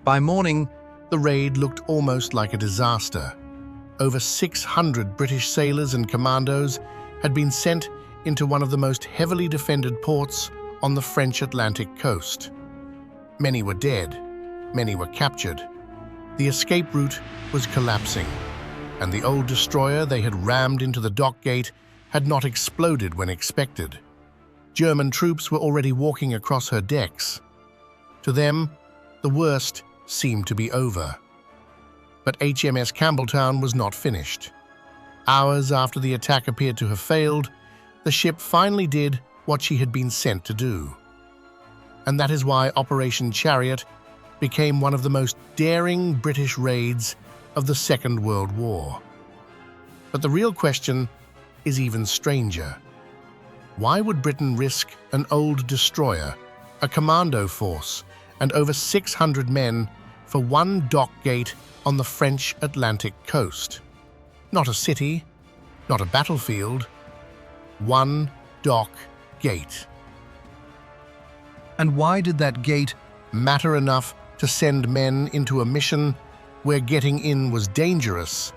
By morning, the raid looked almost like a disaster. Over 600 British sailors and commandos had been sent into one of the most heavily defended ports on the French Atlantic coast. Many were dead, many were captured. The escape route was collapsing, and the old destroyer they had rammed into the dock gate had not exploded when expected. German troops were already walking across her decks. To them, the worst seemed to be over. But HMS Campbeltown was not finished. Hours after the attack appeared to have failed, the ship finally did what she had been sent to do. And that is why Operation Chariot became one of the most daring British raids of the Second World War. But the real question is even stranger. Why would Britain risk an old destroyer, a commando force, and over 600 men for one dock gate on the French Atlantic coast? Not a city, not a battlefield, one dock gate. And why did that gate matter enough to send men into a mission where getting in was dangerous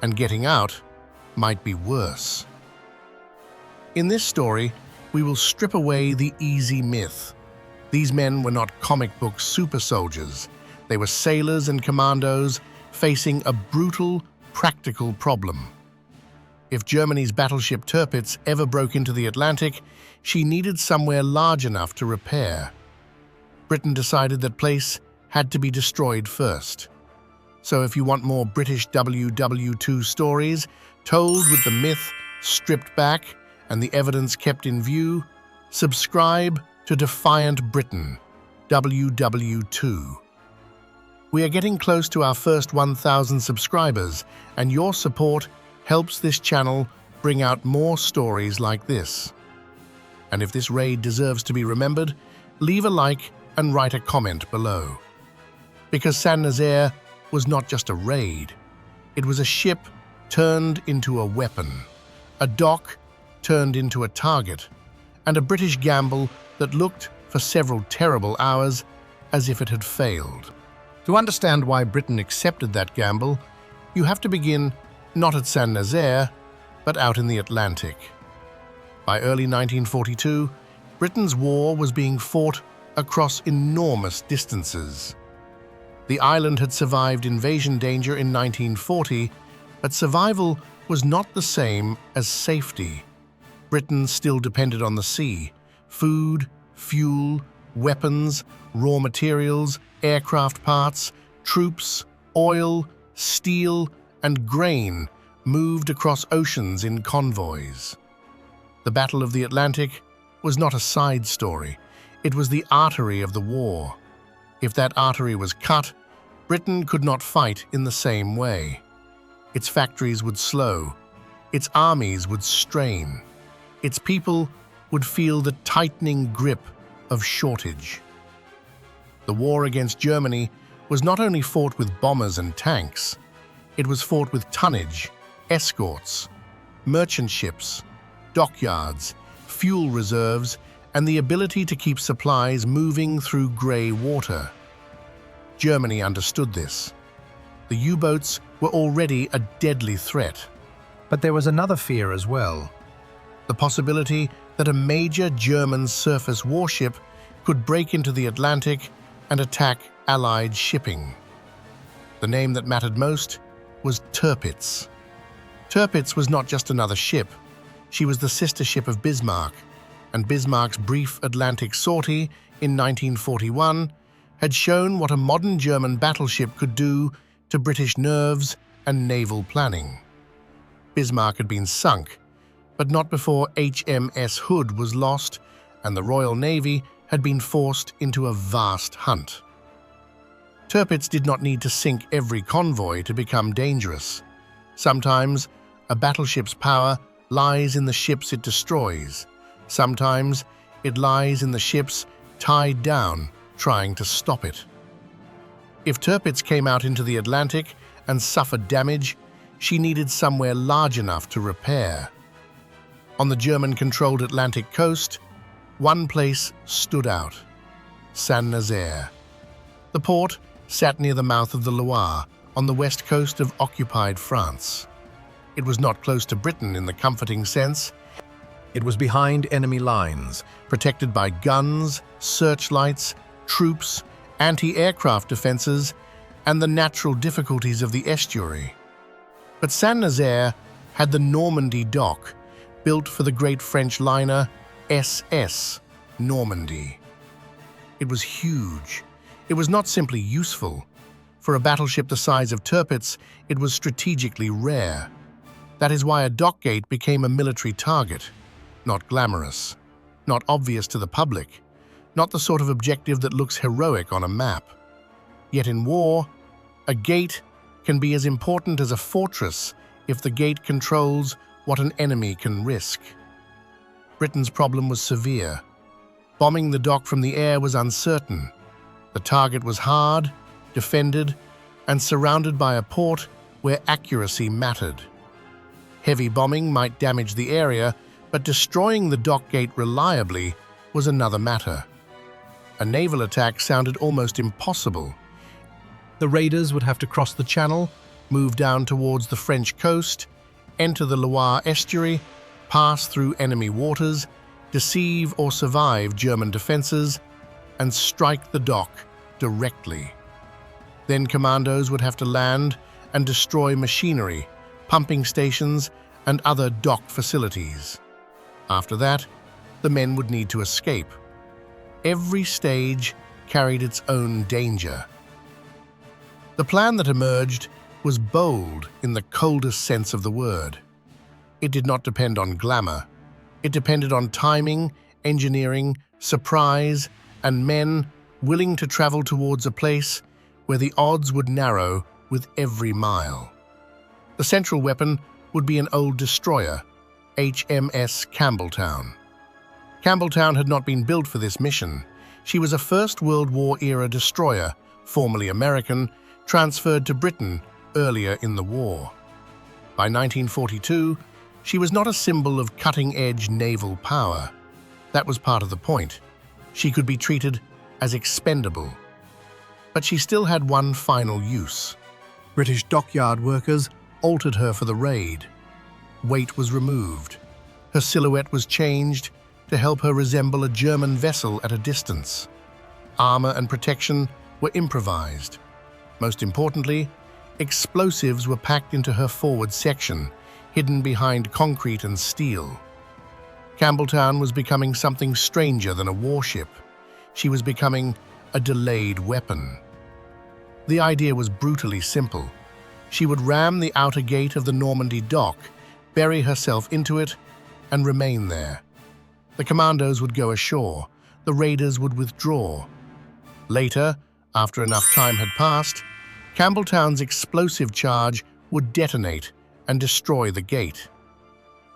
and getting out might be worse? In this story, we will strip away the easy myth. These men were not comic book super soldiers. They were sailors and commandos facing a brutal, practical problem. If Germany's battleship Tirpitz ever broke into the Atlantic, she needed somewhere large enough to repair. Britain decided that place had to be destroyed first. So if you want more British WW2 stories told with the myth stripped back and the evidence kept in view, subscribe to Defiant Britain, WW2. We are getting close to our first 1,000 subscribers, and your support helps this channel bring out more stories like this. And if this raid deserves to be remembered, leave a like and write a comment below. Because St Nazaire was not just a raid, it was a ship turned into a weapon, a dock turned into a target, and a British gamble that looked for several terrible hours as if it had failed. To understand why Britain accepted that gamble, you have to begin not at St Nazaire, but out in the Atlantic. By early 1942, Britain's war was being fought across enormous distances. The island had survived invasion danger in 1940, but survival was not the same as safety. Britain still depended on the sea. Food, fuel, weapons, raw materials, aircraft parts, troops, oil, steel, and grain moved across oceans in convoys. The Battle of the Atlantic was not a side story. It was the artery of the war. If that artery was cut, Britain could not fight in the same way. Its factories would slow. Its armies would strain. Its people would feel the tightening grip of shortage. The war against Germany was not only fought with bombers and tanks, it was fought with tonnage, escorts, merchant ships, dockyards, fuel reserves, and the ability to keep supplies moving through grey water. Germany understood this. The U-boats were already a deadly threat. But there was another fear as well. The possibility that a major German surface warship could break into the Atlantic and attack Allied shipping. The name that mattered most was Tirpitz. Tirpitz was not just another ship. She was the sister ship of Bismarck, and Bismarck's brief Atlantic sortie in 1941 had shown what a modern German battleship could do to British nerves and naval planning. Bismarck had been sunk, but not before HMS Hood was lost and the Royal Navy had been forced into a vast hunt. Tirpitz did not need to sink every convoy to become dangerous. Sometimes, a battleship's power lies in the ships it destroys. Sometimes, it lies in the ships tied down, trying to stop it. If Tirpitz came out into the Atlantic and suffered damage, she needed somewhere large enough to repair. On the German-controlled Atlantic coast, one place stood out: St Nazaire. The port sat near the mouth of the Loire on the west coast of occupied France. It was not close to Britain in the comforting sense. It was behind enemy lines, Protected by guns, searchlights, troops, anti-aircraft defenses, and the natural difficulties of the estuary. But St Nazaire had the Normandie Dock, built for the great French liner SS Normandie. It was huge. It was not simply useful. For a battleship the size of Tirpitz, it was strategically rare. That is why a dock gate became a military target. Not glamorous, not obvious to the public, not the sort of objective that looks heroic on a map. Yet in war, a gate can be as important as a fortress if the gate controls what an enemy can risk. Britain's problem was severe. Bombing the dock from the air was uncertain. The target was hard, defended, and surrounded by a port where accuracy mattered. Heavy bombing might damage the area, but destroying the dock gate reliably was another matter. A naval attack sounded almost impossible. the raiders would have to cross the channel, Move down towards the French coast, enter the Loire estuary, pass through enemy waters, deceive or survive German defenses, and strike the dock directly. Then commandos would have to land and destroy machinery, pumping stations, and other dock facilities. After that, the men would need to escape. Every stage carried its own danger. The plan that emerged was bold in the coldest sense of the word. It did not depend on glamour. It depended on timing, engineering, surprise, and men willing to travel towards a place where the odds would narrow with every mile. The central weapon would be an old destroyer, HMS Campbeltown. Campbeltown had not been built for this mission. She was a First World War-era destroyer, formerly American, transferred to Britain earlier in the war. By 1942, she was not a symbol of cutting-edge naval power. That was part of the point. She could be treated as expendable. But she still had one final use. British dockyard workers altered her for the raid. Weight was removed. Her silhouette was changed to help her resemble a German vessel at a distance. Armor and protection were improvised. Most importantly, explosives were packed into her forward section, hidden behind concrete and steel. Campbeltown was becoming something stranger than a warship. She was becoming a delayed weapon. The idea was brutally simple. She would ram the outer gate of the Normandie Dock, bury herself into it, and remain there. The commandos would go ashore. The raiders would withdraw. Later, after enough time had passed, Campbeltown's explosive charge would detonate and destroy the gate.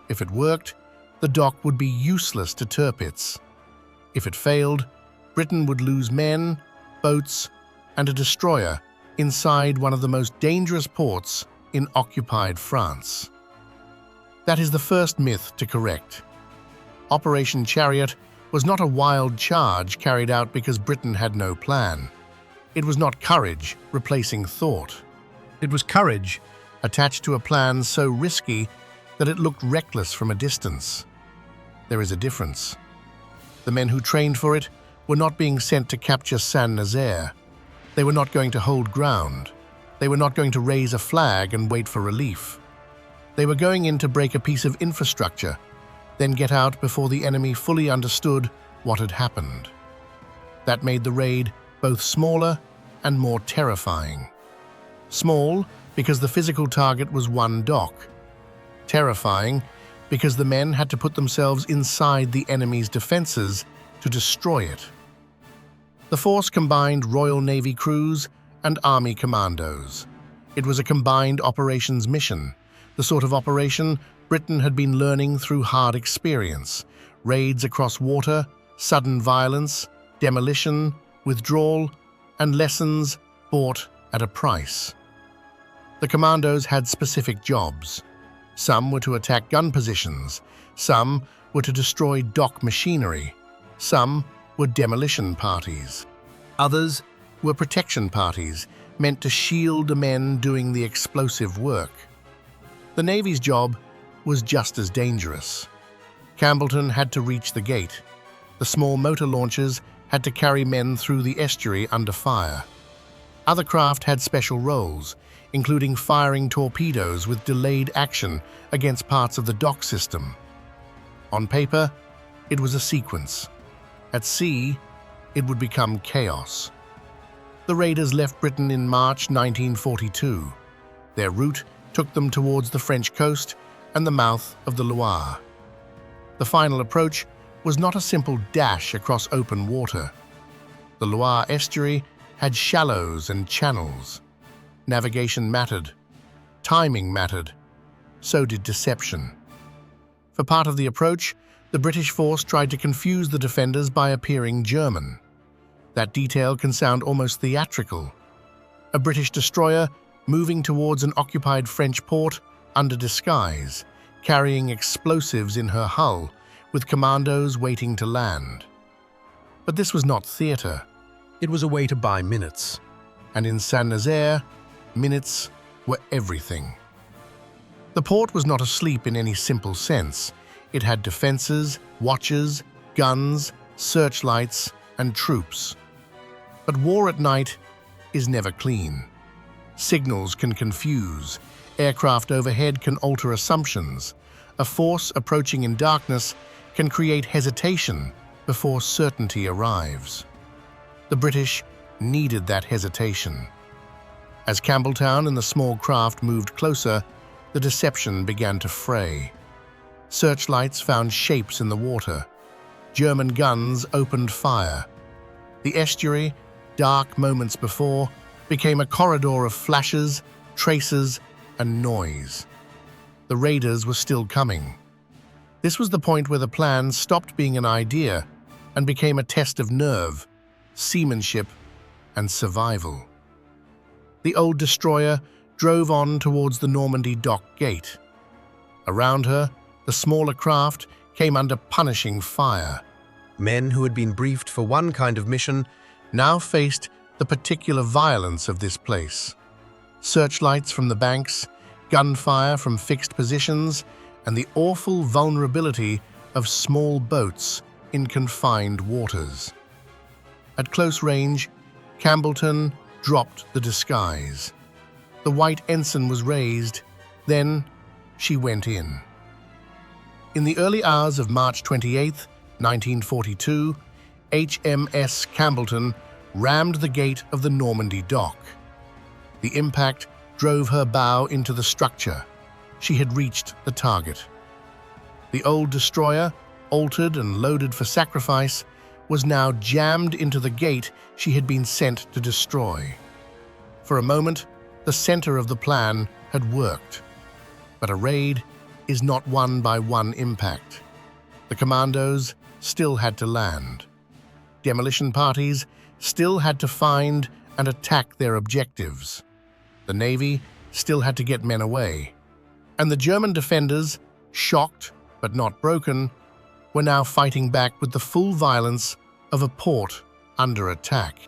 If it worked, the dock would be useless to Tirpitz. If it failed, Britain would lose men, boats, and a destroyer inside one of the most dangerous ports in occupied France. That is the first myth to correct. Operation Chariot was not a wild charge carried out because Britain had no plan. It was not courage replacing thought. it was courage. Attached to a plan so risky that it looked reckless from a distance. There is a difference. The men who trained for it were not being sent to capture St Nazaire. They were not going to hold ground. They were not going to raise a flag and wait for relief. They were going in to break a piece of infrastructure, then get out before the enemy fully understood what had happened. That made the raid both smaller and more terrifying. Small because the physical target was one dock. Terrifying because the men had to put themselves inside the enemy's defenses to destroy it. The force combined Royal Navy crews and Army commandos. It was a combined operations mission, the sort of operation Britain had been learning through hard experience: raids across water, sudden violence, demolition, withdrawal, and lessons bought at a price. The commandos had specific jobs. Some were to attack gun positions, some were to destroy dock machinery, some were demolition parties. Others were protection parties meant to shield the men doing the explosive work. The Navy's job was just as dangerous. Campbeltown had to reach the gate. The small motor launchers had to carry men through the estuary under fire. Other craft had special roles, including firing torpedoes with delayed action against parts of the dock system. On paper, it was a sequence. At sea, it would become chaos. The raiders left Britain in March 1942. Their route took them towards the French coast and the mouth of the Loire. The final approach was not a simple dash across open water. The Loire estuary had shallows and channels. Navigation mattered. Timing mattered. So did deception. For part of the approach, the British force tried to confuse the defenders by appearing German. That detail can sound almost theatrical. A British destroyer moving towards an occupied French port under disguise, carrying explosives in her hull, with commandos waiting to land. But this was not theatre. It was a way to buy minutes. And in St Nazaire, minutes were everything. The port was not asleep in any simple sense. It had defences, watches, guns, searchlights, and troops. But war at night is never clean. Signals can confuse. Aircraft overhead can alter assumptions. A force approaching in darkness can create hesitation before certainty arrives. The British needed that hesitation. As Campbeltown and the small craft moved closer, the deception began to fray. Searchlights found shapes in the water. German guns opened fire. The estuary, dark moments before, became a corridor of flashes, traces, and noise. The raiders were still coming. This was the point where the plan stopped being an idea and became a test of nerve, seamanship, and survival. The old destroyer drove on towards the Normandie Dock gate. Around her, the smaller craft came under punishing fire. Men who had been briefed for one kind of mission Now faced the particular violence of this place. Searchlights from the banks, gunfire from fixed positions, and the awful vulnerability of small boats in confined waters. At close range, Campbeltown dropped the disguise. The white ensign was raised, then she went in. In the early hours of March 28, 1942, HMS Campbeltown rammed the gate of the Normandie Dock. The impact drove her bow into the structure. She had reached the target. The old destroyer, altered and loaded for sacrifice, was now jammed into the gate she had been sent to destroy. For a moment, the center of the plan had worked. But a raid is not won by one impact. The Commandos still had to land. Demolition parties still had to find and attack their objectives. The Navy still had to get men away. And the German defenders, shocked but not broken, were now fighting back with the full violence of a port under attack.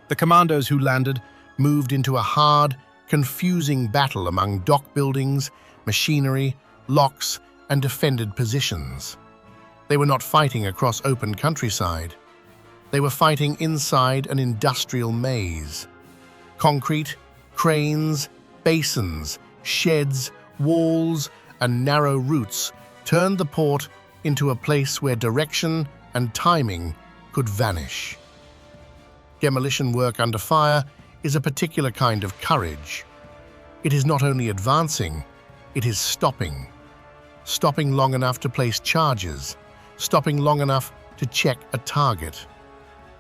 The commandos who landed Moved into a hard, confusing battle among dock buildings, machinery, locks, and defended positions. They were not fighting across open countryside. They were fighting inside an industrial maze. Concrete, cranes, basins, sheds, walls, and narrow routes turned the port into a place where direction and timing could vanish. Demolition work under fire is a particular kind of courage. It is not only advancing, it is stopping. Stopping long enough to place charges, stopping long enough to check a target,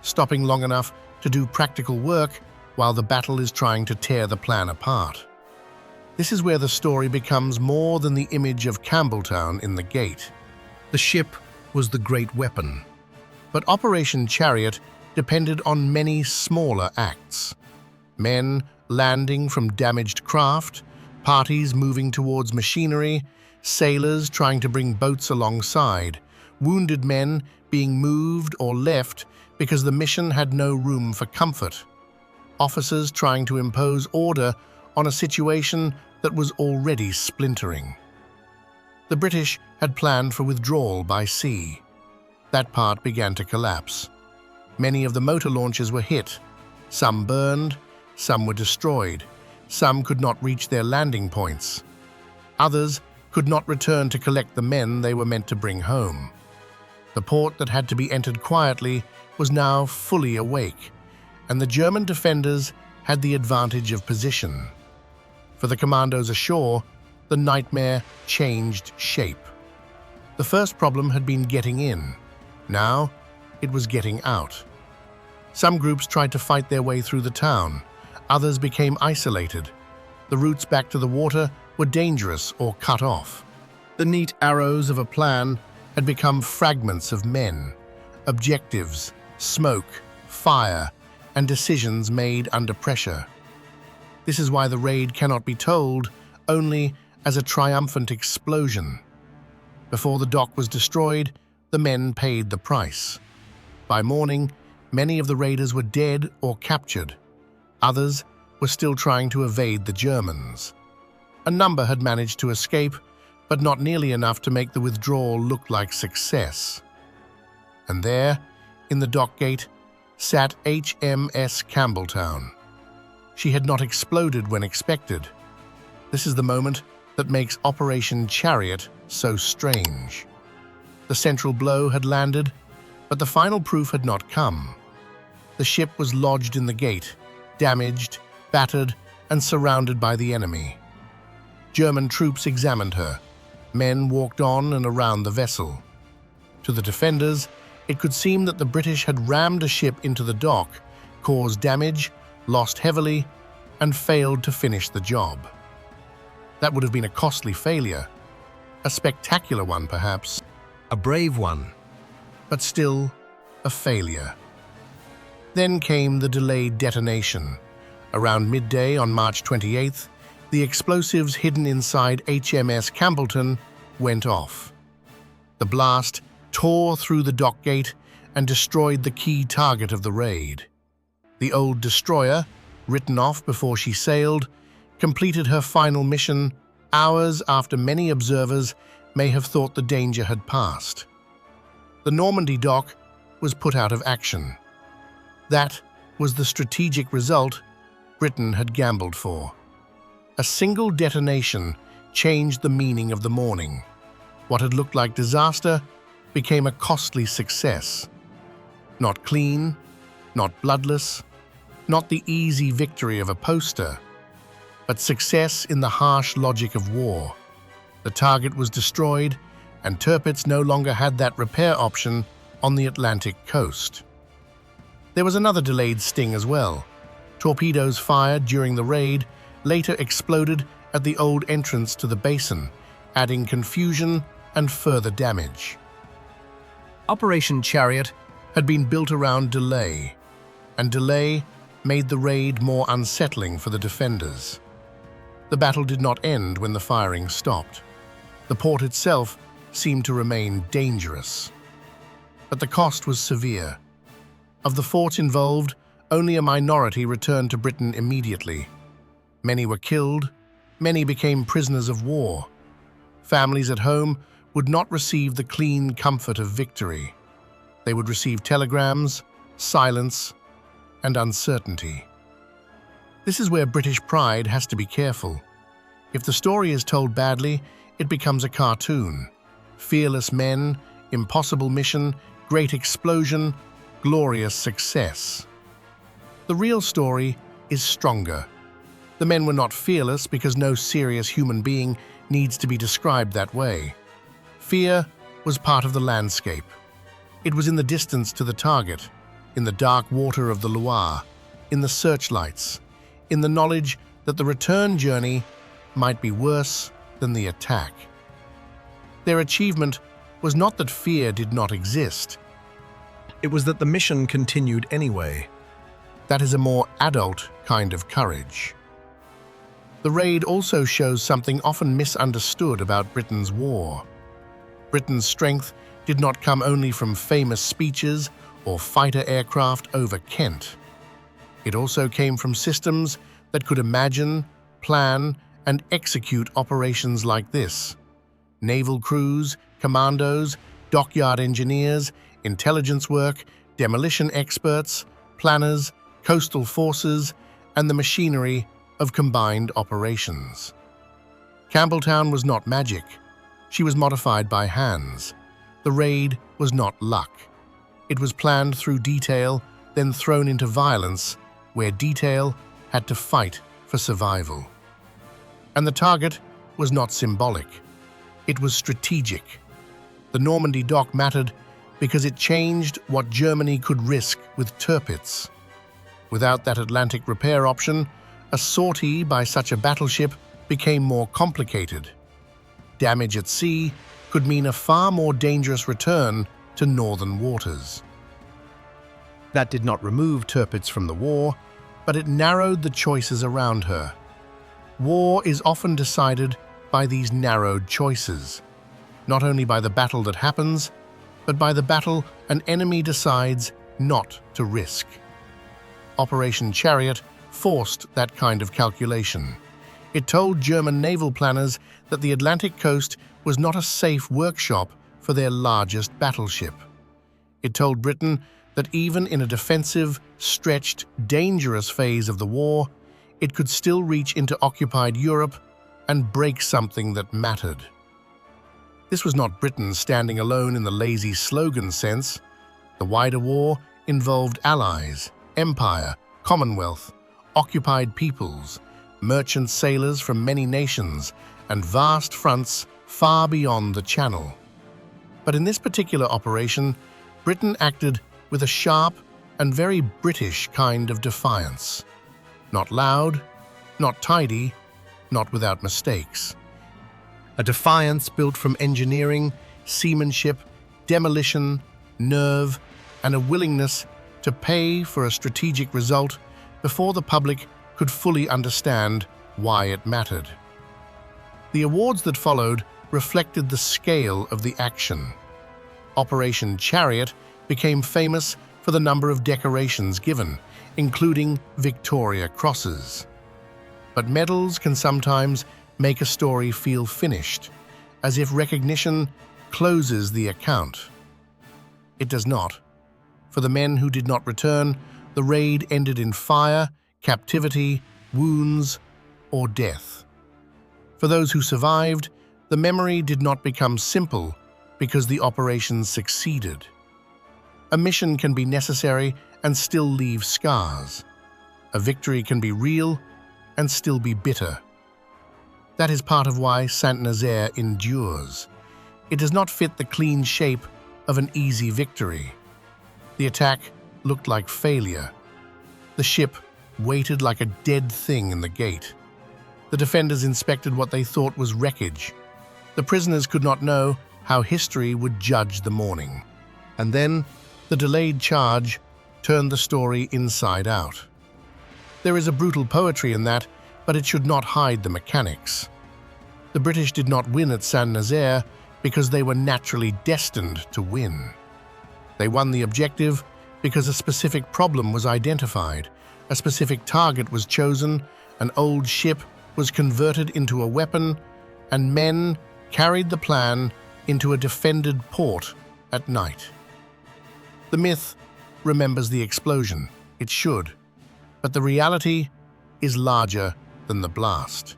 stopping long enough to do practical work while the battle is trying to tear the plan apart. This is where the story becomes more than the image of Campbeltown in the gate. The ship was the great weapon. But Operation Chariot depended on many smaller acts. Men landing from damaged craft, parties moving towards machinery, sailors trying to bring boats alongside, wounded men being moved or left because the mission had no room for comfort. officers trying to impose order on a situation that was already splintering. The British had planned for withdrawal by sea. That part began to collapse. Many of the motor launches were hit. Some burned, some were destroyed, some could not reach their landing points. Others could not return to collect the men they were meant to bring home. The port that had to be entered quietly was now fully awake, and the German defenders had the advantage of position. For the Commandos ashore, the nightmare changed shape. The first problem had been getting in. Now, it was getting out. Some groups tried to fight their way through the town. Others became isolated. The routes back to the water were dangerous or cut off. The neat arrows of a plan had become fragments of men, objectives, smoke, fire, and decisions made under pressure. This is why the raid cannot be told only as a triumphant explosion. Before the dock was destroyed, the men paid the price. By morning, many of the raiders were dead or captured. Others were still trying to evade the Germans. A number had managed to escape, but not nearly enough to make the withdrawal look like success. And there, in the dock gate, sat HMS Campbeltown. She had not exploded when expected. This is the moment that makes Operation Chariot so strange. The central blow had landed, but the final proof had not come. The ship was lodged in the gate, damaged, battered, and surrounded by the enemy. German troops examined her. Men walked on and around the vessel. To the defenders, it could seem that the British had rammed a ship into the dock, caused damage, lost heavily, and failed to finish the job. That would have been a costly failure. A spectacular one, perhaps. A brave one. But still, a failure. Then came the delayed detonation. Around midday on March 28th, the explosives hidden inside HMS Campbeltown went off. The blast tore through the dock gate and destroyed the key target of the raid. The old destroyer, written off before she sailed, completed her final mission hours after many observers may have thought the danger had passed. The Normandie Dock was put out of action. That was the strategic result Britain had gambled for. A single detonation changed the meaning of the morning. What had looked like disaster became a costly success. Not clean, not bloodless, not the easy victory of a poster, but success in the harsh logic of war. The target was destroyed, and Tirpitz no longer had that repair option on the Atlantic coast. There was another delayed sting as well. Torpedoes fired during the raid later exploded at the old entrance to the basin, adding confusion and further damage. Operation Chariot had been built around delay, and delay made the raid more unsettling for the defenders. The battle did not end when the firing stopped. The port itself seemed to remain dangerous. But the cost was severe. Of the forts involved, only a minority returned to Britain immediately. Many were killed, many became prisoners of war. Families at home would not receive the clean comfort of victory. They would receive telegrams, silence, and uncertainty. This is where British pride has to be careful. If the story is told badly, it becomes a cartoon. Fearless men, impossible mission, great explosion, glorious success. The real story is stronger. The men were not fearless because no serious human being needs to be described that way. Fear was part of the landscape. It was in the distance to the target, in the dark water of the Loire, in the searchlights, in the knowledge that the return journey might be worse than the attack. Their achievement was not that fear did not exist. It was that the mission continued anyway. That is a more adult kind of courage. The raid also shows something often misunderstood about Britain's war. Britain's strength did not come only from famous speeches or fighter aircraft over Kent. It also came from systems that could imagine, plan, and execute operations like this. Naval crews, commandos, dockyard engineers, intelligence work, demolition experts, planners, coastal forces, and the machinery of combined operations. Campbeltown was not magic. She was modified by hands. The raid was not luck. It was planned through detail, then thrown into violence, where detail had to fight for survival. And the target was not symbolic. It was strategic. The Normandie Dock mattered because it changed what Germany could risk with Tirpitz. Without that Atlantic repair option, a sortie by such a battleship became more complicated. Damage at sea could mean a far more dangerous return to northern waters. That did not remove Tirpitz from the war, but it narrowed the choices around her. War is often decided by these narrowed choices, not only by the battle that happens, but by the battle an enemy decides not to risk. Operation Chariot forced that kind of calculation. It told German naval planners that the Atlantic coast was not a safe workshop for their largest battleship. It told Britain that even in a defensive, stretched, dangerous phase of the war, it could still reach into occupied Europe and break something that mattered. This was not Britain standing alone in the lazy slogan sense. The wider war involved allies, empire, commonwealth, occupied peoples, merchant sailors from many nations, and vast fronts far beyond the Channel. But in this particular operation, Britain acted with a sharp and very British kind of defiance. Not loud, not tidy, not without mistakes. A defiance built from engineering, seamanship, demolition, nerve, and a willingness to pay for a strategic result before the public could fully understand why it mattered. The awards that followed reflected the scale of the action. Operation Chariot became famous for the number of decorations given, including Victoria Crosses. But medals can sometimes make a story feel finished, as if recognition closes the account. It does not. For the men who did not return, the raid ended in fire, captivity, wounds, or death. For those who survived, the memory did not become simple because the operation succeeded. A mission can be necessary and still leave scars. A victory can be real and still be bitter. That is part of why St Nazaire endures. It does not fit the clean shape of an easy victory. The attack looked like failure. The ship waited like a dead thing in the gate. The defenders inspected what they thought was wreckage. The prisoners could not know how history would judge the morning. And then, the delayed charge turned the story inside out. There is a brutal poetry in that, but it should not hide the mechanics. The British did not win at St Nazaire because they were naturally destined to win. They won the objective because a specific problem was identified, a specific target was chosen, an old ship was converted into a weapon, and men carried the plan into a defended port at night. The myth remembers the explosion. It should. But the reality is larger than the blast.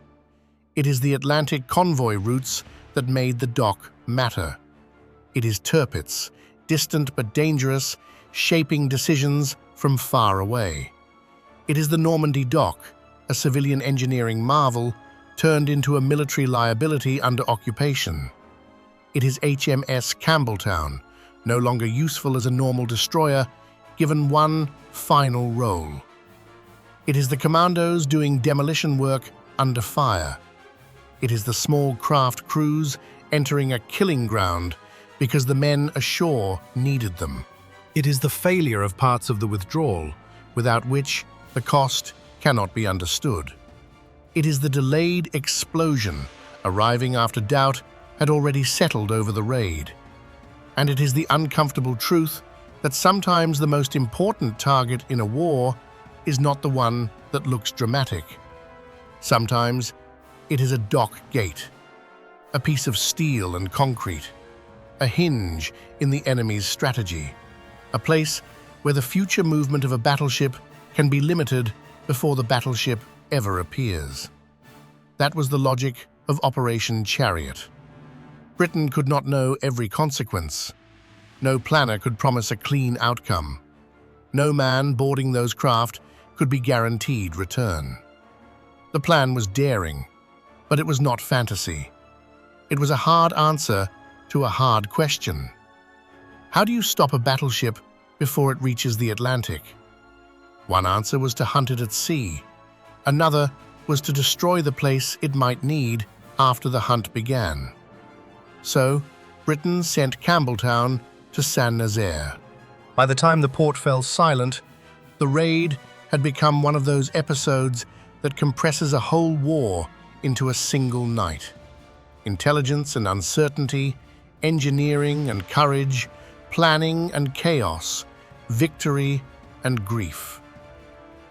It is the Atlantic convoy routes that made the dock matter. It is Tirpitz, distant but dangerous, shaping decisions from far away. It is the Normandie Dock, a civilian engineering marvel turned into a military liability under occupation. It is HMS Campbeltown, no longer useful as a normal destroyer, given one final role. It is the Commandos doing demolition work under fire. It is the small craft crews entering a killing ground because the men ashore needed them. It is the failure of parts of the withdrawal, without which the cost cannot be understood. It is the delayed explosion, arriving after doubt had already settled over the raid. And it is the uncomfortable truth that sometimes the most important target in a war is not the one that looks dramatic. Sometimes it is a dock gate, a piece of steel and concrete, a hinge in the enemy's strategy, a place where the future movement of a battleship can be limited before the battleship ever appears. That was the logic of Operation Chariot. Britain could not know every consequence. No planner could promise a clean outcome. No man boarding those craft could be guaranteed return. The plan was daring, but it was not fantasy. It was a hard answer to a hard question. How do you stop a battleship before it reaches the Atlantic? One answer was to hunt it at sea. Another was to destroy the place it might need after the hunt began. So, Britain sent Campbeltown to St Nazaire. By the time the port fell silent, the raid had become one of those episodes that compresses a whole war into a single night. Intelligence and uncertainty, engineering and courage, planning and chaos, victory and grief.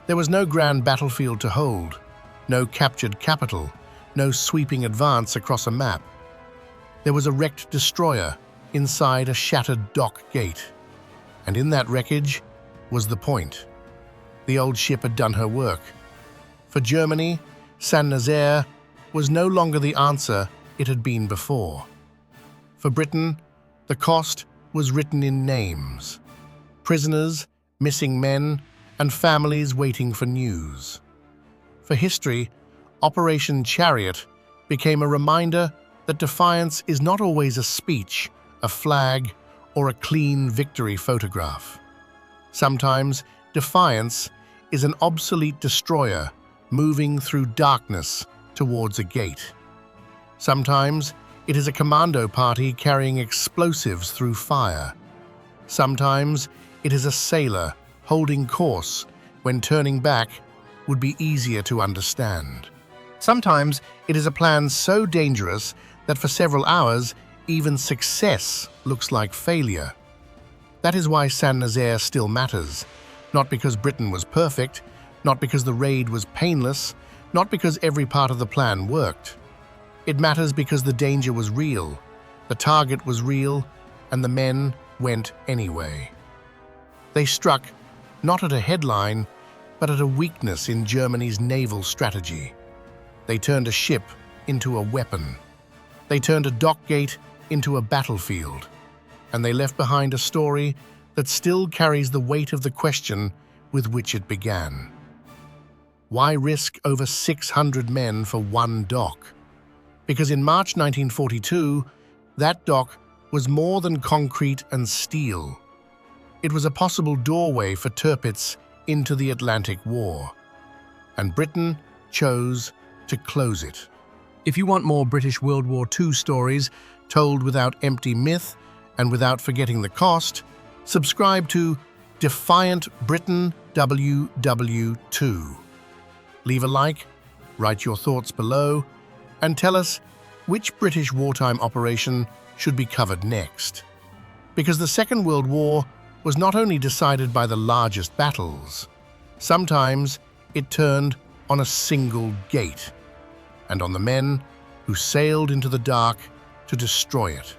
There was no grand battlefield to hold, no captured capital, no sweeping advance across a map. There was a wrecked destroyer inside a shattered dock gate. And in that wreckage was the point. The old ship had done her work. For Germany, St Nazaire was no longer the answer it had been before. For Britain, the cost was written in names. Prisoners, missing men, and families waiting for news. For history, Operation Chariot became a reminder that defiance is not always a speech, a flag, or a clean victory photograph. Sometimes, defiance is an obsolete destroyer moving through darkness towards a gate. Sometimes, it is a commando party carrying explosives through fire. Sometimes, it is a sailor holding course when turning back would be easier to understand. Sometimes, it is a plan so dangerous that for several hours, even success looks like failure. That is why St Nazaire still matters, not because Britain was perfect, not because the raid was painless, not because every part of the plan worked. It matters because the danger was real, the target was real, and the men went anyway. They struck not at a headline, but at a weakness in Germany's naval strategy. They turned a ship into a weapon. They turned a dock gate into a battlefield. And they left behind a story that still carries the weight of the question with which it began. Why risk over 600 men for one dock? Because in March 1942, that dock was more than concrete and steel. It was a possible doorway for Tirpitz into the Atlantic War. And Britain chose to close it. If you want more British World War II stories told without empty myth and without forgetting the cost, subscribe to Defiant Britain WW2. Leave a like, write your thoughts below, and tell us which British wartime operation should be covered next. Because the Second World War was not only decided by the largest battles, sometimes it turned on a single gate, and on the men who sailed into the dark to destroy it.